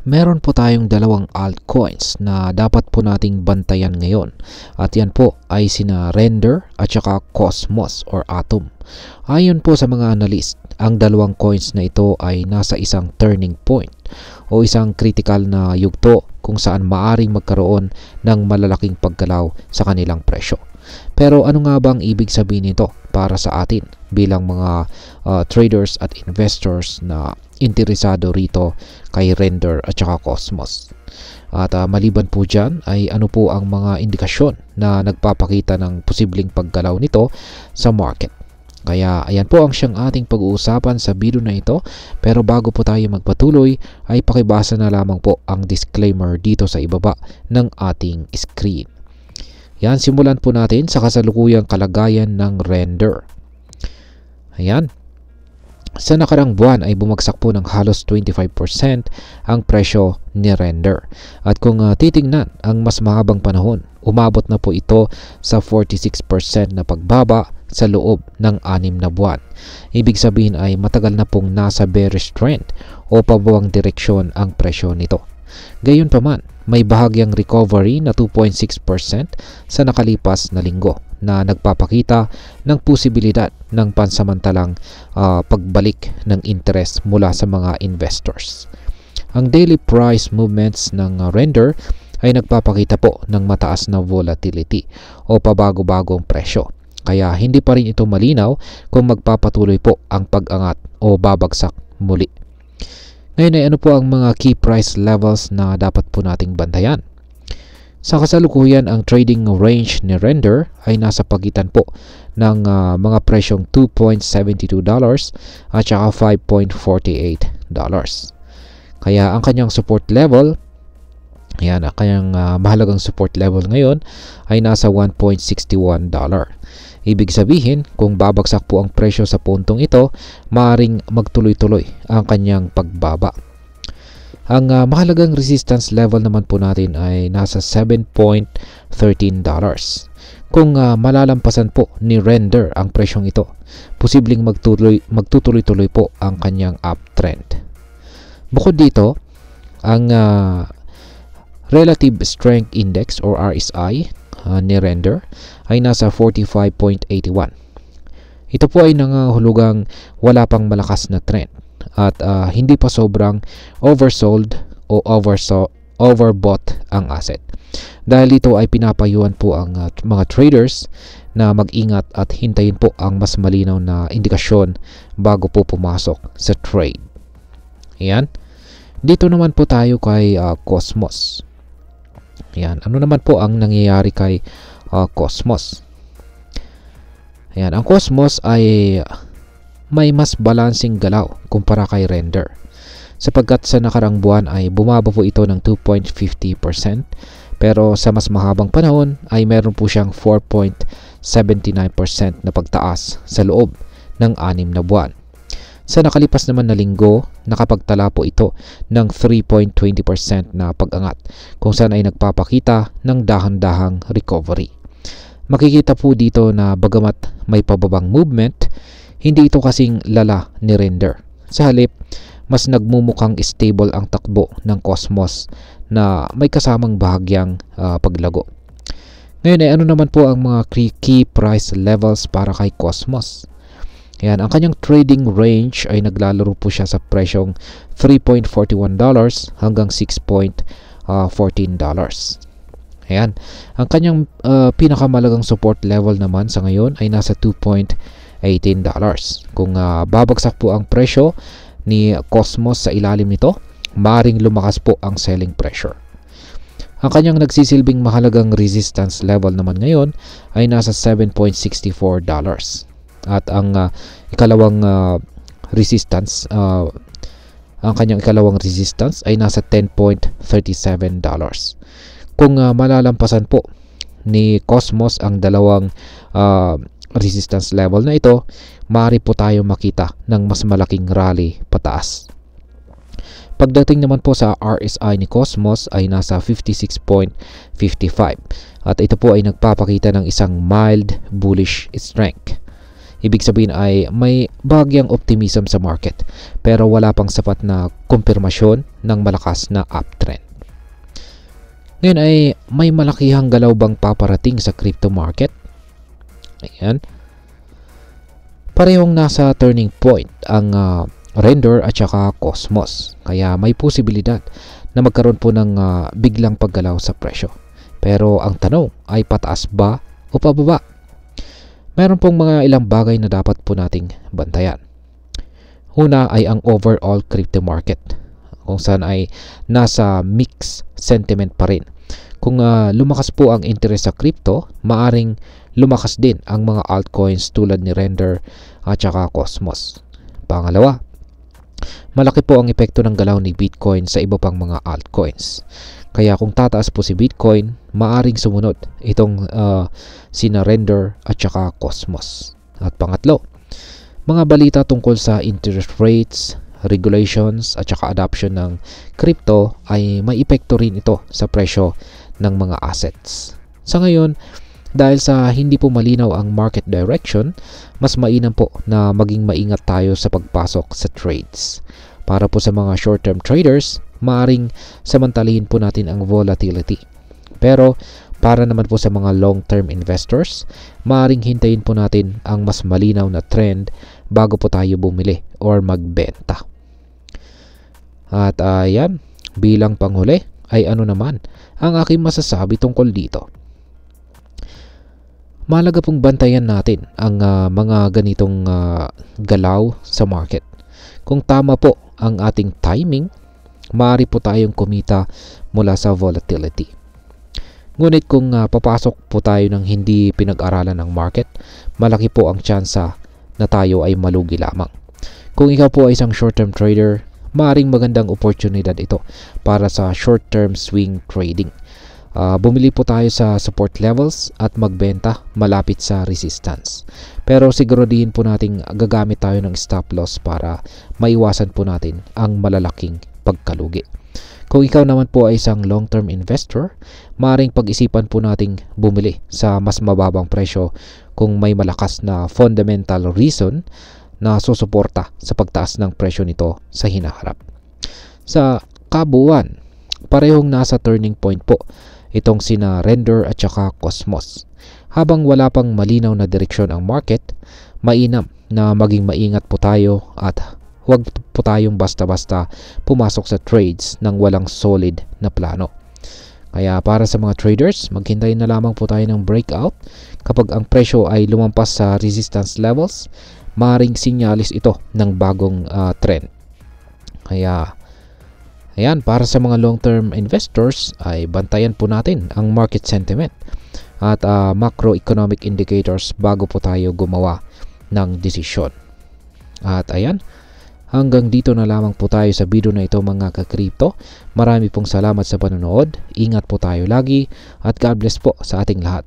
Meron po tayong dalawang altcoins na dapat po nating bantayan ngayon. At yan po ay sina Render at saka Cosmos or Atom. Ayon po sa mga analyst, ang dalawang coins na ito ay nasa isang turning point o isang critical na yugto kung saan maaring magkaroon ng malalaking paggalaw sa kanilang presyo. Pero ano nga ba ang ibig sabihin nito para sa atin bilang mga traders at investors na interesado rito kay Render at saka Cosmos? At maliban po dyan ay ano po ang mga indikasyon na nagpapakita ng posibleng paggalaw nito sa market. Kaya ayan po ang siyang ating pag-uusapan sa video na ito. Pero bago po tayo magpatuloy ay pakibasa na lamang po ang disclaimer dito sa ibaba ng ating screen. Yan, simulan po natin sa kasalukuyang kalagayan ng Render. Ayan. Sa nakarang buwan ay bumagsak po ng halos 25% ang presyo ni Render. At kung titingnan ang mas mahabang panahon, umabot na po ito sa 46% na pagbaba sa loob ng 6 na buwan. Ibig sabihin ay matagal na pong nasa bearish trend o pababang direksyon ang presyo nito. Gayunpaman, may bahagyang recovery na 2.6% sa nakalipas na linggo na nagpapakita ng posibilidad ng pansamantalang pagbalik ng interest mula sa mga investors. Ang daily price movements ng Render ay nagpapakita po ng mataas na volatility o pabago-bagong presyo. Kaya hindi pa rin ito malinaw kung magpapatuloy po ang pag-angat o babagsak muli. Ngayon ay ano po ang mga key price levels na dapat po nating bantayan? Sa kasalukuyan, ang trading range ni Render ay nasa pagitan po ng mga presyong $2.72 at saka $5.48. Kaya ang kanyang support level, ayan, ang kanyang mahalagang support level ngayon ay nasa $1.61. Ibig sabihin, kung babagsak po ang presyo sa puntong ito, maaaring magtuloy-tuloy ang kanyang pagbaba. Ang mahalagang resistance level naman po natin ay nasa $7.13. Kung malalampasan po ni Render ang presyong ito, posibleng magtutuloy-tuloy po ang kanyang uptrend. Bukod dito, ang Relative Strength Index or RSI ni Render ay nasa 45.81. Ito po ay nangahulugang wala pang malakas na trend at hindi pa sobrang oversold o overbought ang asset. Dahil ito ay pinapayuhan po ang mga traders na mag-ingat at hintayin po ang mas malinaw na indikasyon bago po pumasok sa trade. Ayan. Dito naman po tayo kay Cosmos. Ayan, ano naman po ang nangyayari kay Cosmos? Ayan, ang Cosmos ay may mas balancing galaw kumpara kay Render. Sapagkat sa nakarang buwan ay bumaba po ito ng 2.50%, pero sa mas mahabang panahon ay meron po siyang 4.79% na pagtaas sa loob ng 6 na buwan. Sa nakalipas naman na linggo, nakapagtala po ito ng 3.20% na pag-angat kung saan ay nagpapakita ng dahan-dahang recovery. Makikita po dito na bagamat may pababang movement, hindi ito kasing lala ni Render. Sa halip, mas nagmumukhang stable ang takbo ng Cosmos na may kasamang bahagyang paglago. Ngayon ay ano naman po ang mga key price levels para kay Cosmos? Ayan, ang kanyang trading range ay naglalaro po siya sa presyong $3.41 hanggang $6.14. Ayan, ang kanyang pinakamalagang support level naman sa ngayon ay nasa $2.18. Kung babagsak po ang presyo ni Cosmos sa ilalim nito, maaaring lumakas po ang selling pressure. Ang kanyang nagsisilbing mahalagang resistance level naman ngayon ay nasa $7.64. At ang ikalawang resistance, ang kanyang ikalawang resistance ay nasa $10.37. Kung malalampasan po ni Cosmos ang dalawang resistance level na ito, maaari po tayo makita ng mas malaking rally pataas. Pagdating naman po sa RSI ni Cosmos ay nasa 56.55 at ito po ay nagpapakita ng isang mild bullish strength. Ibig sabihin ay may bahagyang optimism sa market pero wala pang sapat na kumpirmasyon ng malakas na uptrend. Ngayon ay may malakihang galaw bang paparating sa crypto market? Ayan. Parehong nasa turning point ang Render at saka Cosmos. Kaya may posibilidad na magkaroon po ng biglang paggalaw sa presyo. Pero ang tanong ay pataas ba o pababa? Meron pong mga ilang bagay na dapat po nating bantayan. Una ay ang overall crypto market, kung saan ay nasa mixed sentiment pa rin. Kung lumakas po ang interest sa crypto, maaring lumakas din ang mga altcoins tulad ni Render at saka Cosmos. Pangalawa, malaki po ang epekto ng galaw ni Bitcoin sa iba pang mga altcoins. Kaya kung tataas po si Bitcoin, maaring sumunod itong sina Render at saka Cosmos. At pangatlo, mga balita tungkol sa interest rates, regulations at saka adoption ng crypto ay may epekto rin ito sa presyo ng mga assets. Sa ngayon, dahil sa hindi po malinaw ang market direction, mas mainam po na maging maingat tayo sa pagpasok sa trades. Para po sa mga short-term traders, maaring samantalahin po natin ang volatility. Pero para naman po sa mga long-term investors, maaring hintayin po natin ang mas malinaw na trend bago po tayo bumili or magbenta. At ayan, bilang panghuli ay ano naman ang aking masasabi tungkol dito. Mahalaga pong bantayan natin ang mga ganitong galaw sa market. Kung tama po ang ating timing, maaari po tayong kumita mula sa volatility. Ngunit kung papasok po tayo ng hindi pinag-aralan ng market, malaki po ang tsansa na tayo ay malugi lamang. Kung ikaw po ay isang short-term trader, maaring magandang oportunidad ito para sa short-term swing trading. Bumili po tayo sa support levels at magbenta malapit sa resistance. Pero siguraduhin po nating gagamit tayo ng stop loss para maiwasan po natin ang malalaking pagkalugi. Kung ikaw naman po ay isang long-term investor, maaaring pag-isipan po nating bumili sa mas mababang presyo kung may malakas na fundamental reason na susuporta sa pagtaas ng presyo nito sa hinaharap. Sa kabuuan, parehong nasa turning point po itong sina Render at saka Cosmos. Habang wala pang malinaw na direksyon ang market, mainam na maging maingat po tayo at huwag po tayong basta-basta pumasok sa trades ng walang solid na plano. Kaya para sa mga traders, maghintay na lamang po tayo ng breakout. Kapag ang presyo ay lumampas sa resistance levels, maring sinyalis ito ng bagong trend. Kaya ayan, para sa mga long-term investors ay bantayan po natin ang market sentiment at macroeconomic indicators bago po tayo gumawa ng desisyon. At ayan, hanggang dito na lamang po tayo sa video na ito mga ka-crypto. Marami pong salamat sa panonood. Ingat po tayo lagi at God bless po sa ating lahat.